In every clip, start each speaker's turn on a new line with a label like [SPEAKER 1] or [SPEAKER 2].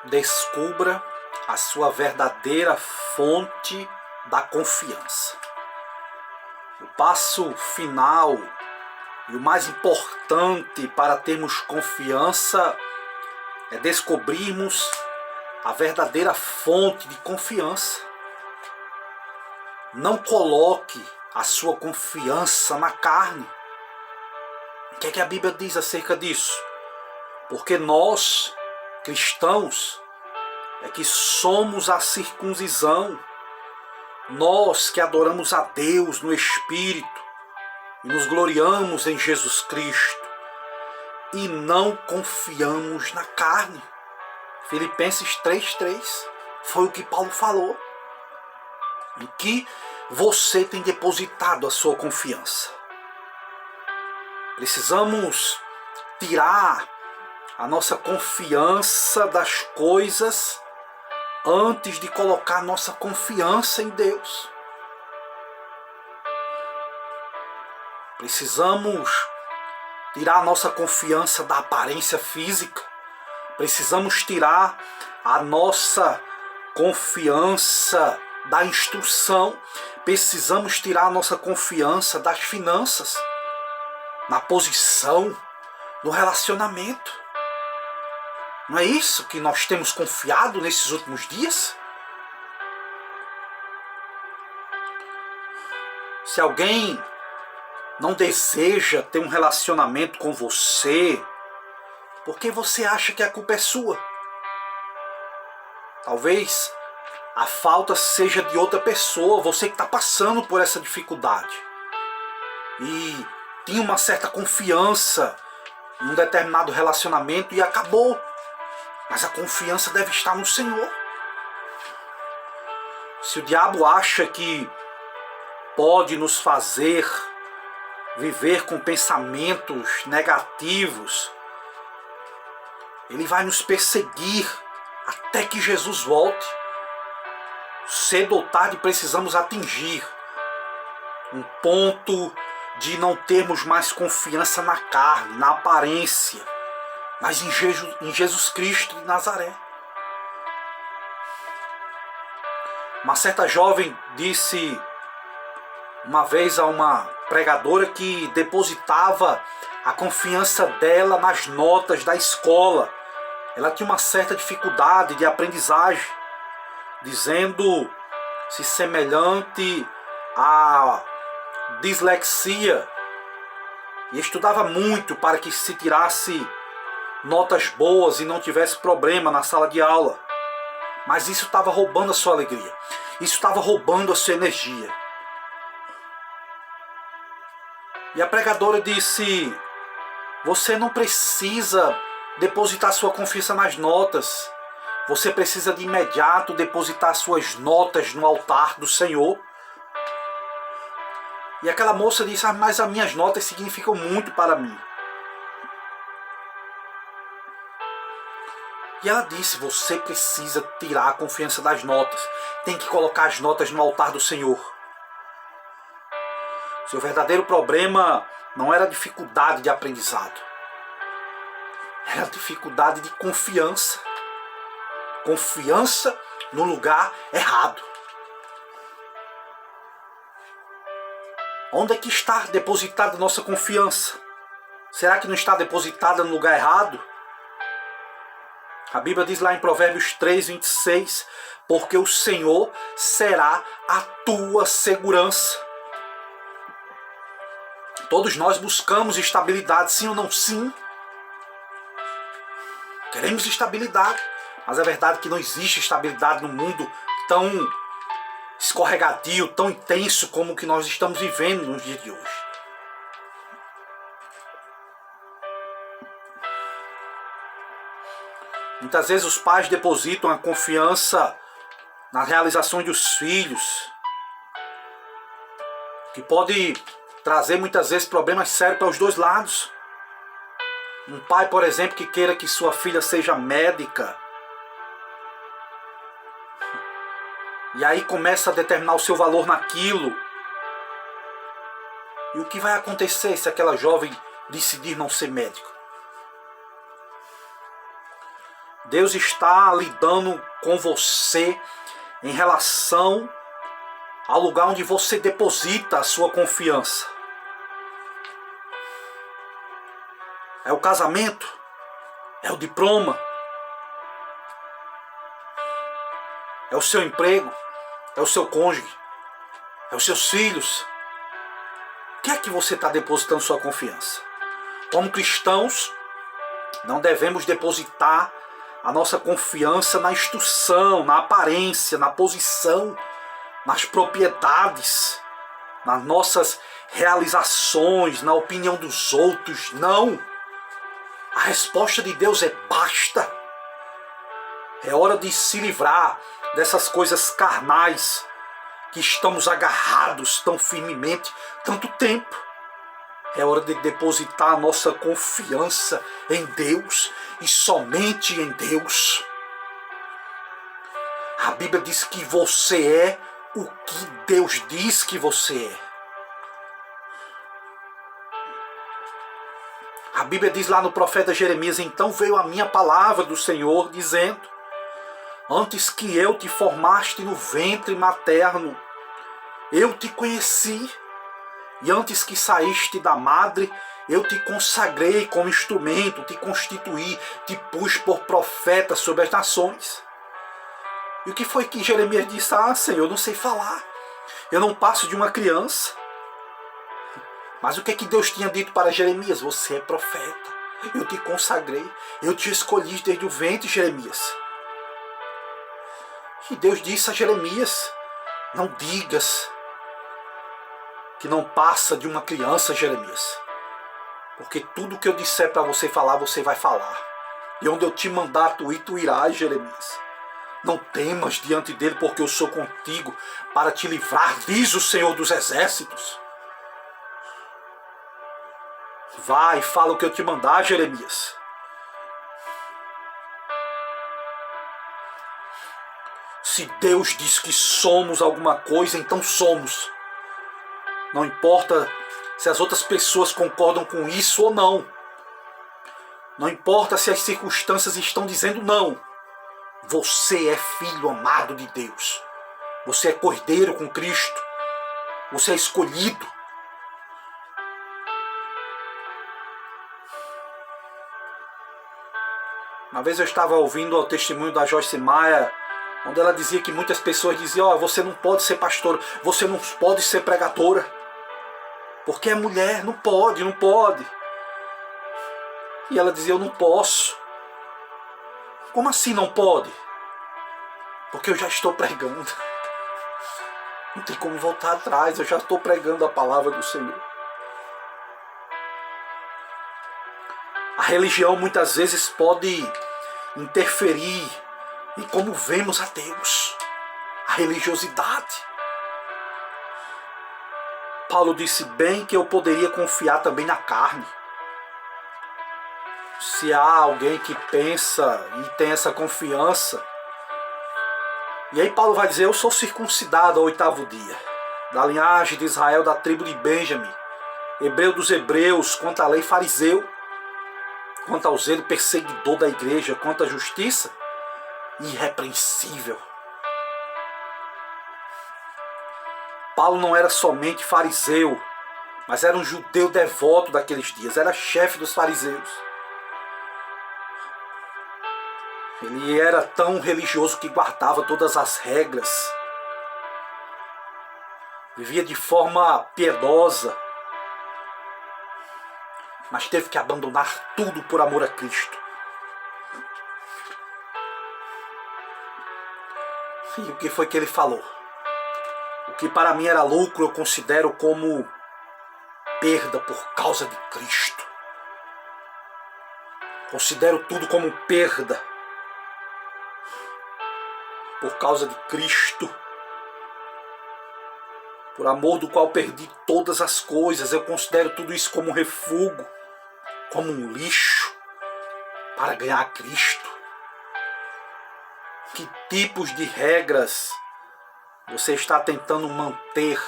[SPEAKER 1] descubra a sua verdadeira fonte da confiança. O passo final e o mais importante para termos confiança é descobrirmos a verdadeira fonte de confiança. Não coloque a sua confiança na carne. O que é que a Bíblia diz acerca disso? Porque nós, cristãos, é que somos a circuncisão. Nós que adoramos a Deus no Espírito e nos gloriamos em Jesus Cristo e não confiamos na carne. Filipenses 3:3 foi o que Paulo falou. Em que você tem depositado a sua confiança. Precisamos tirar a nossa confiança das coisas antes de colocar nossa confiança em Deus. Precisamos tirar a nossa confiança da aparência física. Precisamos tirar a nossa confiança da instrução. Precisamos tirar a nossa confiança das finanças, na posição, no relacionamento. Não é isso que nós temos confiado nesses últimos dias? Se alguém não deseja ter um relacionamento com você, por que você acha que a culpa é sua? Talvez a falta seja de outra pessoa, você que está passando por essa dificuldade. E tinha uma certa confiança em um determinado relacionamento e acabou. Mas a confiança deve estar no Senhor. Se o diabo acha que pode nos fazer viver com pensamentos negativos, ele vai nos perseguir até que Jesus volte. Cedo ou tarde precisamos atingir um ponto de não termos mais confiança na carne, na aparência, mas em Jesus Cristo de Nazaré. Uma certa jovem disse uma vez a uma pregadora que depositava a confiança dela nas notas da escola. Ela tinha uma certa dificuldade de aprendizagem, dizendo-se semelhante à dislexia, e estudava muito para que se tirasse notas boas e não tivesse problema na sala de aula. Mas isso estava roubando a sua alegria, isso estava roubando a sua energia. E a pregadora disse: você não precisa depositar sua confiança nas notas, você precisa de imediato depositar suas notas no altar do Senhor. E aquela moça disse: mas as minhas notas significam muito para mim. E ela disse: você precisa tirar a confiança das notas, tem que colocar as notas no altar do Senhor. Seu verdadeiro problema não era dificuldade de aprendizado, era dificuldade de confiança. Confiança no lugar errado. Onde é que está depositada a nossa confiança? Será que não está depositada no lugar errado? A Bíblia diz lá em Provérbios 3:26, porque o Senhor será a tua segurança. Todos nós buscamos estabilidade, sim ou não? Sim. Queremos estabilidade, mas é verdade que não existe estabilidade no mundo tão escorregadio, tão intenso como o que nós estamos vivendo nos dias de hoje. Muitas vezes os pais depositam a confiança nas realizações dos filhos, que pode trazer muitas vezes problemas sérios para os dois lados. Um pai, por exemplo, que queira que sua filha seja médica, e aí começa a determinar o seu valor naquilo. E o que vai acontecer se aquela jovem decidir não ser médica? Deus está lidando com você em relação ao lugar onde você deposita a sua confiança. É o casamento? É o diploma? É o seu emprego? É o seu cônjuge? É os seus filhos? O que é que você está depositando sua confiança? Como cristãos, não devemos depositar a nossa confiança na instituição, na aparência, na posição, nas propriedades, nas nossas realizações, na opinião dos outros. Não! A resposta de Deus é basta. É hora de se livrar dessas coisas carnais que estamos agarrados tão firmemente tanto tempo. É hora de depositar a nossa confiança em Deus e somente em Deus. A Bíblia diz que você é o que Deus diz que você é. A Bíblia diz lá no profeta Jeremias: então veio a minha palavra do Senhor dizendo: antes que eu te formaste no ventre materno, eu te conheci. E antes que saíste da madre, eu te consagrei como instrumento, te constituí, te pus por profeta sobre as nações. E o que foi que Jeremias disse? Ah, Senhor, eu não sei falar. Eu não passo de uma criança. Mas o que é que Deus tinha dito para Jeremias? Você é profeta. Eu te consagrei. Eu te escolhi desde o ventre, Jeremias. E Deus disse a Jeremias: não digas que não passa de uma criança, Jeremias. Porque tudo que eu disser para você falar, você vai falar. E onde eu te mandar tu ir, tu irás, Jeremias. Não temas diante dele, porque eu sou contigo para te livrar, diz o Senhor dos Exércitos. Vai, fala o que eu te mandar, Jeremias. Se Deus diz que somos alguma coisa, então somos. Não importa se as outras pessoas concordam com isso ou não. Não importa se as circunstâncias estão dizendo não. Você é filho amado de Deus. Você é cordeiro com Cristo. Você é escolhido. Uma vez eu estava ouvindo o testemunho da Joyce Meyer, onde ela dizia que muitas pessoas diziam: você não pode ser pastora, você não pode ser pregadora, porque é mulher, não pode, não pode. E ela dizia: eu não posso. Como assim não pode? Porque eu já estou pregando. Não tem como voltar atrás, eu já estou pregando a palavra do Senhor. A religião muitas vezes pode interferir em como vemos a Deus. A religiosidade. Paulo disse bem que eu poderia confiar também na carne. Se há alguém que pensa e tem essa confiança. E aí Paulo vai dizer: eu sou circuncidado ao 8º dia, da linhagem de Israel, da tribo de Benjamim, hebreu dos hebreus, quanto à lei fariseu, quanto ao zelo perseguidor da igreja, quanto à justiça, irrepreensível. Paulo não era somente fariseu, mas era um judeu devoto daqueles dias, era chefe dos fariseus. Ele era tão religioso que guardava todas as regras, vivia de forma piedosa, mas teve que abandonar tudo por amor a Cristo. E o que foi que ele falou? O que para mim era lucro, eu considero como perda por causa de Cristo. Considero tudo como perda por causa de Cristo. Por amor do qual perdi todas as coisas, eu considero tudo isso como um refúgio, como um lixo, para ganhar Cristo. Que tipos de regras você está tentando manter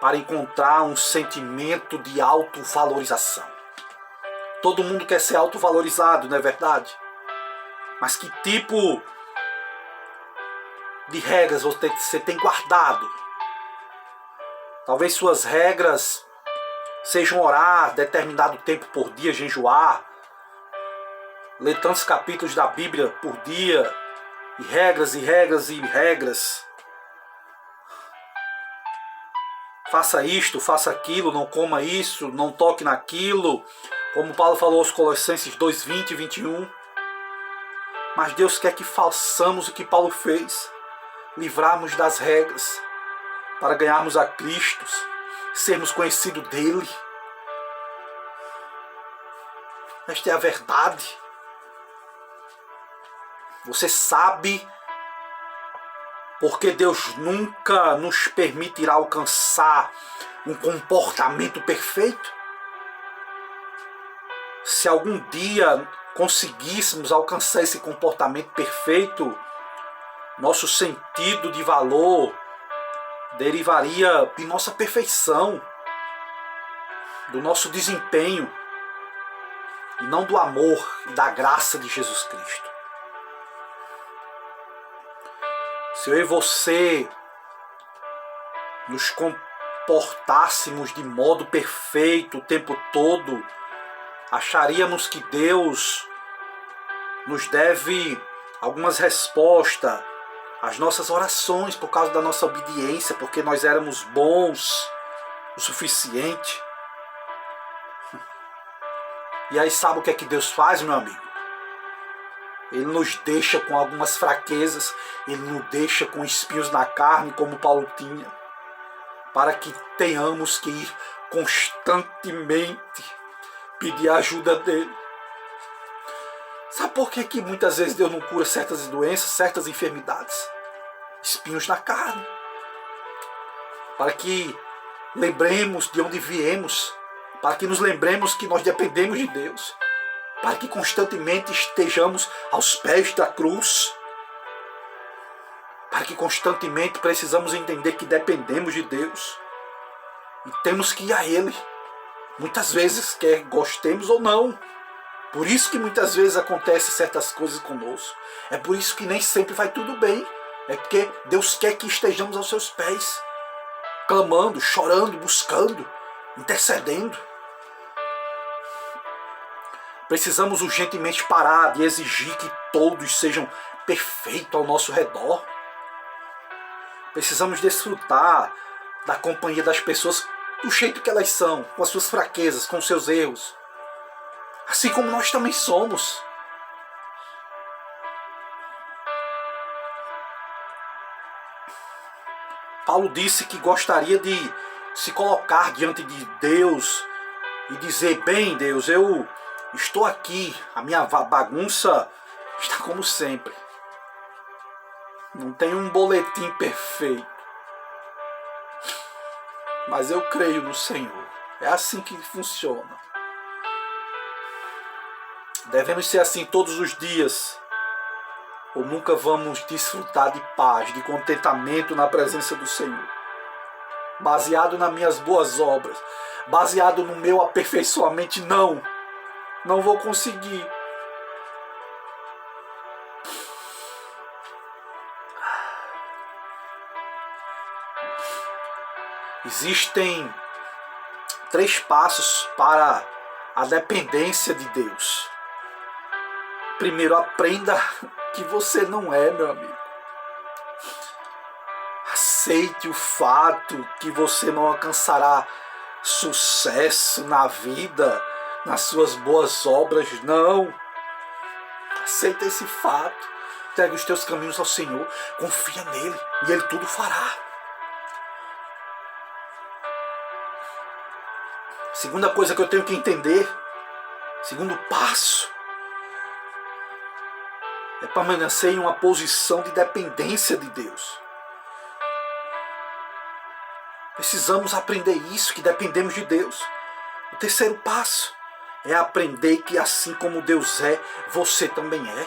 [SPEAKER 1] para encontrar um sentimento de autovalorização? Todo mundo quer ser autovalorizado, não é verdade? Mas que tipo de regras você tem guardado? Talvez suas regras sejam orar determinado tempo por dia, jejuar, ler tantos capítulos da Bíblia por dia, e regras e regras e regras. Faça isto, faça aquilo, não coma isso, não toque naquilo, como Paulo falou aos Colossenses 2:20 e 21. Mas Deus quer que façamos o que Paulo fez, livrarmos das regras, para ganharmos a Cristo, sermos conhecidos dele. Esta é a verdade. Você sabe porque Deus nunca nos permitirá alcançar um comportamento perfeito? Se algum dia conseguíssemos alcançar esse comportamento perfeito, nosso sentido de valor derivaria de nossa perfeição, do nosso desempenho, e não do amor e da graça de Jesus Cristo. Se eu e você nos comportássemos de modo perfeito o tempo todo, acharíamos que Deus nos deve algumas respostas às nossas orações por causa da nossa obediência, porque nós éramos bons o suficiente. E aí sabe o que é que Deus faz, meu amigo? Ele nos deixa com algumas fraquezas, ele nos deixa com espinhos na carne, como Paulo tinha, para que tenhamos que ir constantemente pedir a ajuda dele. Sabe por que muitas vezes Deus não cura certas doenças, certas enfermidades? Espinhos na carne. Para que lembremos de onde viemos, para que nos lembremos que nós dependemos de Deus, para que constantemente estejamos aos pés da cruz, para que constantemente precisamos entender que dependemos de Deus e temos que ir a Ele, muitas vezes, quer gostemos ou não. Por isso que muitas vezes acontecem certas coisas conosco. É por isso que nem sempre vai tudo bem. É porque Deus quer que estejamos aos seus pés, clamando, chorando, buscando, intercedendo. Precisamos urgentemente parar de exigir que todos sejam perfeitos ao nosso redor. Precisamos desfrutar da companhia das pessoas do jeito que elas são, com as suas fraquezas, com os seus erros. Assim como nós também somos. Paulo disse que gostaria de se colocar diante de Deus e dizer: bem, Deus, eu estou aqui, a minha bagunça está como sempre. Não tem um boletim perfeito, mas eu creio no Senhor. É assim que funciona. Devemos ser assim todos os dias, ou nunca vamos desfrutar de paz, de contentamento na presença do Senhor. Baseado nas minhas boas obras, baseado no meu aperfeiçoamento, não vou conseguir. Existem 3 passos para a dependência de Deus. Primeiro, aprenda que você não é, meu amigo. Aceite o fato que você não alcançará sucesso na vida, nas suas boas obras, não. Aceita esse fato. Entregue os teus caminhos ao Senhor, confia nele e Ele tudo fará. Segunda coisa que eu tenho que entender, segundo passo, é permanecer em uma posição de dependência de Deus. Precisamos aprender isso, que dependemos de Deus. O terceiro passo é aprender que assim como Deus é, você também é.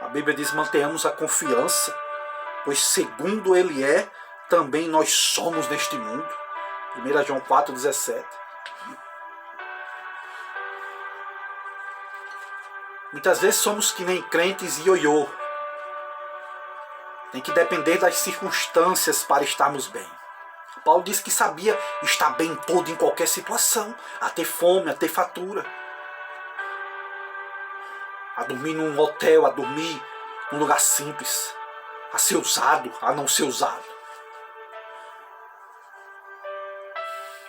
[SPEAKER 1] A Bíblia diz: mantenhamos a confiança, pois segundo Ele é, também nós somos neste mundo. 1 João 4,17. Muitas vezes somos que nem crentes ioiô. Tem que depender das circunstâncias para estarmos bem. Paulo disse que sabia estar bem todo em qualquer situação. A ter fome, a ter fatura. A dormir num hotel, a dormir num lugar simples. A ser usado, a não ser usado.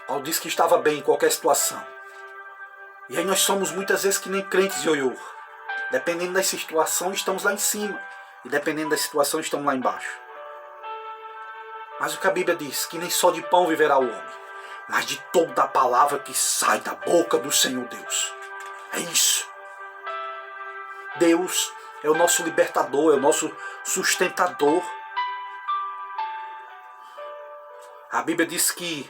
[SPEAKER 1] Paulo disse que estava bem em qualquer situação. E aí nós somos muitas vezes que nem crentes ioiô. Dependendo da situação, estamos lá em cima. E dependendo da situação, estamos lá embaixo. Mas o que a Bíblia diz, que nem só de pão viverá o homem, mas de toda a palavra que sai da boca do Senhor Deus. É isso. Deus é o nosso libertador, é o nosso sustentador. A Bíblia diz que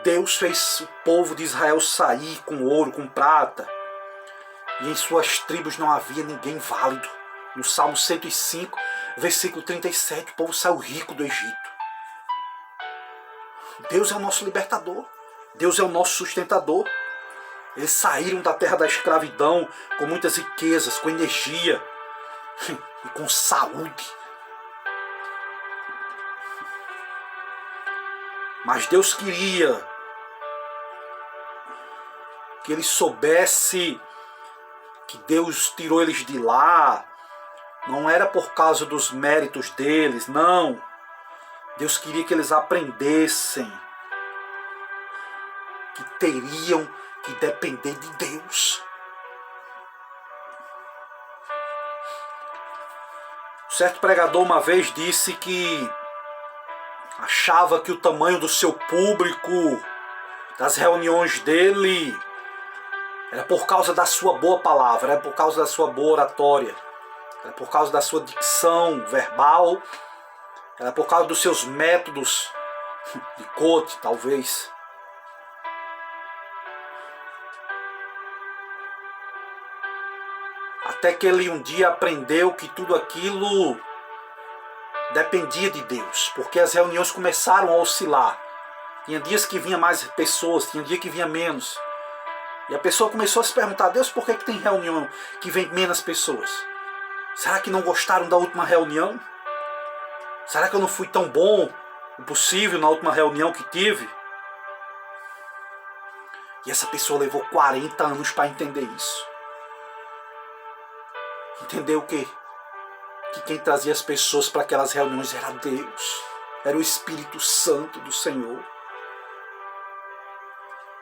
[SPEAKER 1] Deus fez o povo de Israel sair com ouro, com prata, e em suas tribos não havia ninguém válido. No Salmo 105, versículo 37, o povo saiu rico do Egito. Deus é o nosso libertador. Deus é o nosso sustentador. Eles saíram da terra da escravidão com muitas riquezas, com energia e com saúde. Mas Deus queria que eles soubessem que Deus tirou eles de lá. Não era por causa dos méritos deles, não. Deus queria que eles aprendessem que teriam que depender de Deus. Certo pregador uma vez disse que achava que o tamanho do seu público, das reuniões dele, era por causa da sua boa palavra, era por causa da sua boa oratória, era por causa da sua dicção verbal, era por causa dos seus métodos de coach, talvez. Até que ele um dia aprendeu que tudo aquilo dependia de Deus, porque as reuniões começaram a oscilar. Tinha dias que vinha mais pessoas, tinha dia que vinha menos. E a pessoa começou a se perguntar, Deus, por que tem reunião que vem menos pessoas? Será que não gostaram da última reunião? Será que eu não fui tão bom o possível na última reunião que tive? E essa pessoa levou 40 anos para entender isso. Entender o quê? Que quem trazia as pessoas para aquelas reuniões era Deus. Era o Espírito Santo do Senhor.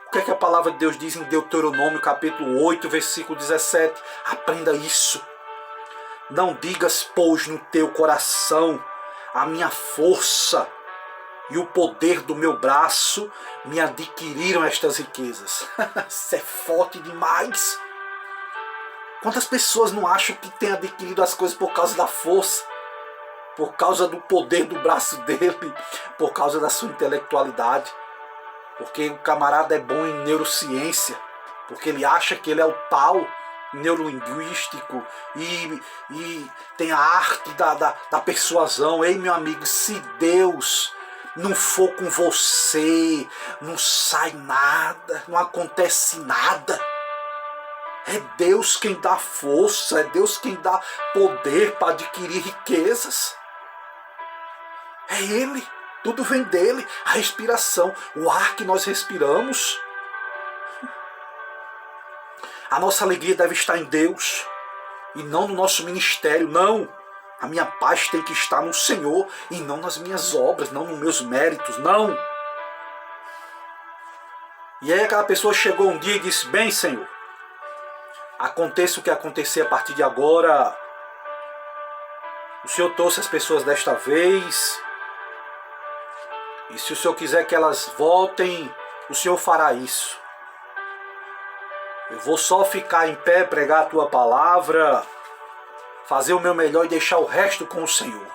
[SPEAKER 1] O que é que a palavra de Deus diz em Deuteronômio capítulo 8, versículo 17? Aprenda isso. Não digas, pois, no teu coração, a minha força e o poder do meu braço me adquiriram estas riquezas. Isso é forte demais. Quantas pessoas não acham que têm adquirido as coisas por causa da força, por causa do poder do braço dele, por causa da sua intelectualidade? Porque o camarada é bom em neurociência, porque ele acha que ele é o tal neurolinguístico e tem a arte da persuasão. Ei, meu amigo, se Deus não for com você, não sai nada, não acontece nada. É Deus quem dá força, é Deus quem dá poder para adquirir riquezas. É Ele, tudo vem dele, a respiração, o ar que nós respiramos. A nossa alegria deve estar em Deus e não no nosso ministério, não. A minha paz tem que estar no Senhor e não nas minhas obras, não nos meus méritos, não. E aí aquela pessoa chegou um dia e disse, bem, Senhor, aconteça o que acontecer a partir de agora, o Senhor trouxe as pessoas desta vez, e se o Senhor quiser que elas voltem, o Senhor fará isso. Eu vou só ficar em pé, pregar a tua palavra, fazer o meu melhor e deixar o resto com o Senhor.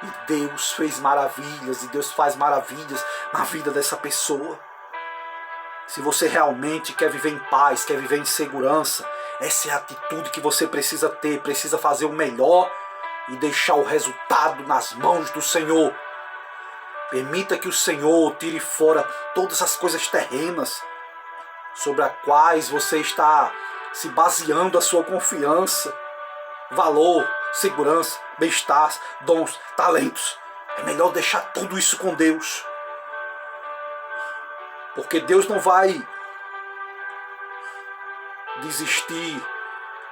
[SPEAKER 1] E Deus fez maravilhas, e Deus faz maravilhas na vida dessa pessoa. Se você realmente quer viver em paz, quer viver em segurança, essa é a atitude que você precisa ter, precisa fazer o melhor e deixar o resultado nas mãos do Senhor. Permita que o Senhor tire fora todas as coisas terrenas sobre as quais você está se baseando a sua confiança, valor, segurança, bem-estar, dons, talentos. É melhor deixar tudo isso com Deus. Porque Deus não vai desistir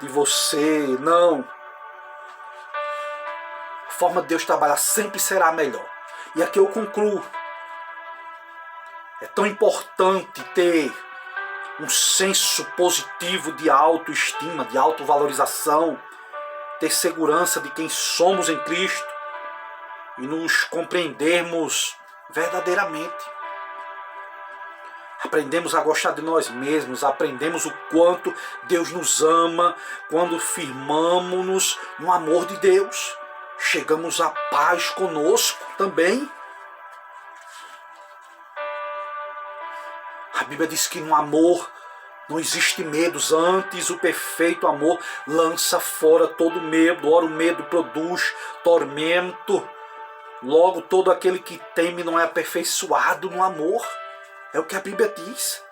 [SPEAKER 1] de você, não. A forma de Deus trabalhar sempre será melhor. E aqui eu concluo. É tão importante ter um senso positivo de autoestima, de autovalorização, ter segurança de quem somos em Cristo e nos compreendermos verdadeiramente. Aprendemos a gostar de nós mesmos, aprendemos o quanto Deus nos ama quando firmamos-nos no amor de Deus. Chegamos à paz conosco também. A Bíblia diz que no amor não existe medos, antes o perfeito amor lança fora todo medo. Ora, o medo produz tormento. Logo, todo aquele que teme não é aperfeiçoado no amor. É o que a Bíblia diz.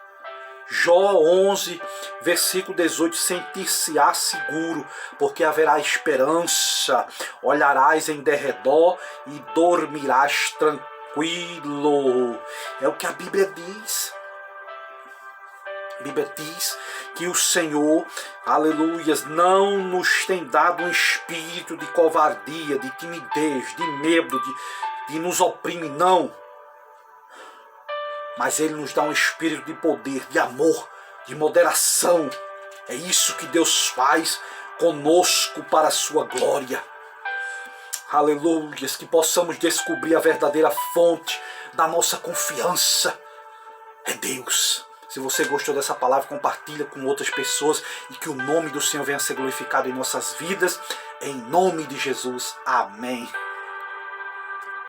[SPEAKER 1] Jó 11, versículo 18, sentir-se-á seguro, porque haverá esperança, olharás em derredor e dormirás tranquilo. É o que a Bíblia diz. A Bíblia diz que o Senhor, aleluias, não nos tem dado um espírito de covardia, de timidez, de medo, de nos oprimir, não. Mas Ele nos dá um espírito de poder, de amor, de moderação. É isso que Deus faz conosco para a sua glória. Aleluias, que possamos descobrir a verdadeira fonte da nossa confiança. É Deus. Se você gostou dessa palavra, compartilha com outras pessoas e que o nome do Senhor venha a ser glorificado em nossas vidas. Em nome de Jesus. Amém.